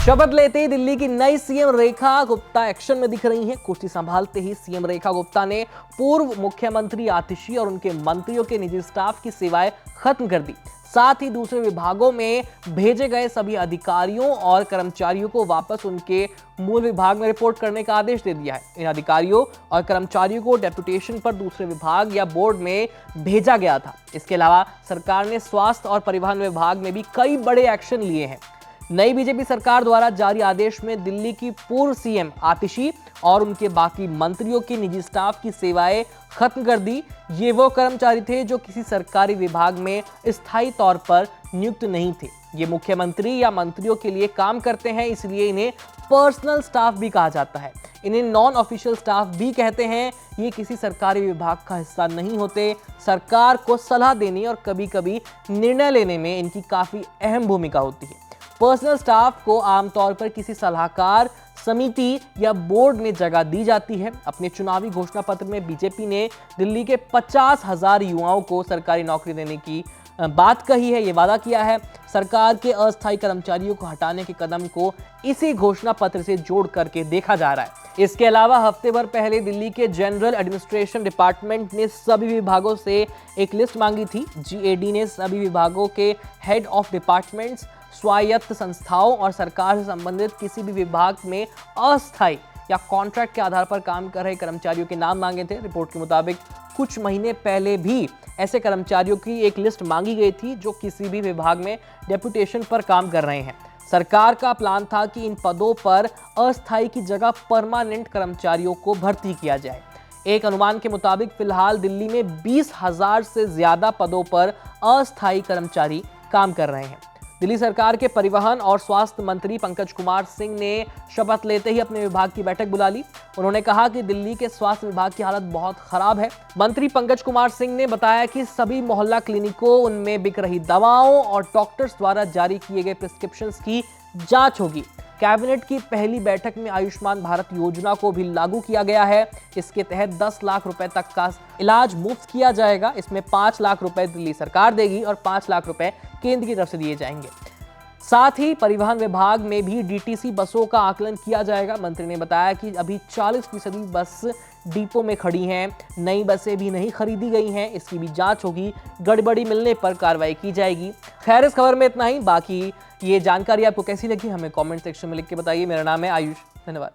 शपथ लेते ही दिल्ली की नई सीएम रेखा गुप्ता एक्शन में दिख रही हैं। कुर्सी संभालते ही सीएम रेखा गुप्ता ने पूर्व मुख्यमंत्री आतिशी और उनके मंत्रियों के निजी स्टाफ की सेवाएं खत्म कर दी। साथ ही दूसरे विभागों में भेजे गए सभी अधिकारियों और कर्मचारियों को वापस उनके मूल विभाग में रिपोर्ट करने का आदेश दे दिया है। इन अधिकारियों और कर्मचारियों को डेपुटेशन पर दूसरे विभाग या बोर्ड में भेजा गया था। इसके अलावा सरकार ने स्वास्थ्य और परिवहन विभाग में भी कई बड़े एक्शन लिए हैं। नई बीजेपी सरकार द्वारा जारी आदेश में दिल्ली की पूर्व सीएम आतिशी और उनके बाकी मंत्रियों की निजी स्टाफ की सेवाएं खत्म कर दी। ये वो कर्मचारी थे जो किसी सरकारी विभाग में स्थायी तौर पर नियुक्त नहीं थे। ये मुख्यमंत्री या मंत्रियों के लिए काम करते हैं, इसलिए इन्हें पर्सनल स्टाफ भी कहा जाता है। इन्हें नॉन ऑफिशियल स्टाफ भी कहते हैं। ये किसी सरकारी विभाग का हिस्सा नहीं होते। सरकार को सलाह देने और कभी-कभी निर्णय लेने में इनकी काफी अहम भूमिका होती है। पर्सनल स्टाफ को आमतौर पर किसी सलाहकार समिति या बोर्ड में जगह दी जाती है। अपने चुनावी घोषणा पत्र में बीजेपी ने दिल्ली के 50,000 युवाओं को सरकारी नौकरी देने की बात कही है। ये वादा किया है। सरकार के अस्थायी कर्मचारियों को हटाने के कदम को इसी घोषणा पत्र से जोड़ करके देखा जा रहा है। इसके अलावा हफ्ते भर पहले दिल्ली के जनरल एडमिनिस्ट्रेशन डिपार्टमेंट ने सभी विभागों से एक लिस्ट मांगी थी। जीएडी ने सभी विभागों के हेड ऑफ डिपार्टमेंट्स, स्वायत्त संस्थाओं और सरकार से संबंधित किसी भी विभाग में अस्थायी या कॉन्ट्रैक्ट के आधार पर काम कर रहे कर्मचारियों के नाम मांगे थे। रिपोर्ट के मुताबिक कुछ महीने पहले भी ऐसे कर्मचारियों की एक लिस्ट मांगी गई थी जो किसी भी विभाग में डेपुटेशन पर काम कर रहे हैं। सरकार का प्लान था कि इन पदों पर अस्थायी की जगह परमानेंट कर्मचारियों को भर्ती किया जाए। एक अनुमान के मुताबिक फिलहाल दिल्ली में 20,000 से ज्यादा पदों पर अस्थायी कर्मचारी काम कर रहे हैं। दिल्ली सरकार के परिवहन और स्वास्थ्य मंत्री पंकज कुमार सिंह ने शपथ लेते ही अपने विभाग की बैठक बुला ली। उन्होंने कहा कि दिल्ली के स्वास्थ्य विभाग की हालत बहुत खराब है। मंत्री पंकज कुमार सिंह ने बताया कि सभी मोहल्ला क्लिनिकों, उनमें बिक रही दवाओं और डॉक्टर्स द्वारा जारी किए गए प्रिस्क्रिप्शंस की जांच होगी। कैबिनेट की पहली बैठक में आयुष्मान भारत योजना को भी लागू किया गया है। इसके तहत 10 लाख रुपए तक का इलाज मुफ्त किया जाएगा। इसमें 5 लाख रुपए दिल्ली सरकार देगी और 5 लाख रुपए केंद्र की तरफ से दिए जाएंगे। साथ ही परिवहन विभाग में भी डीटीसी बसों का आकलन किया जाएगा। मंत्री ने बताया कि अभी 40% बस डिपो में खड़ी हैं। नई बसें भी नहीं खरीदी गई हैं, इसकी भी जांच होगी। गड़बड़ी मिलने पर कार्रवाई की जाएगी। खैर, इस खबर में इतना ही। बाकी ये जानकारी आपको कैसी लगी हमें कमेंट सेक्शन में लिख के बताइए। मेरा नाम है आयुष। धन्यवाद।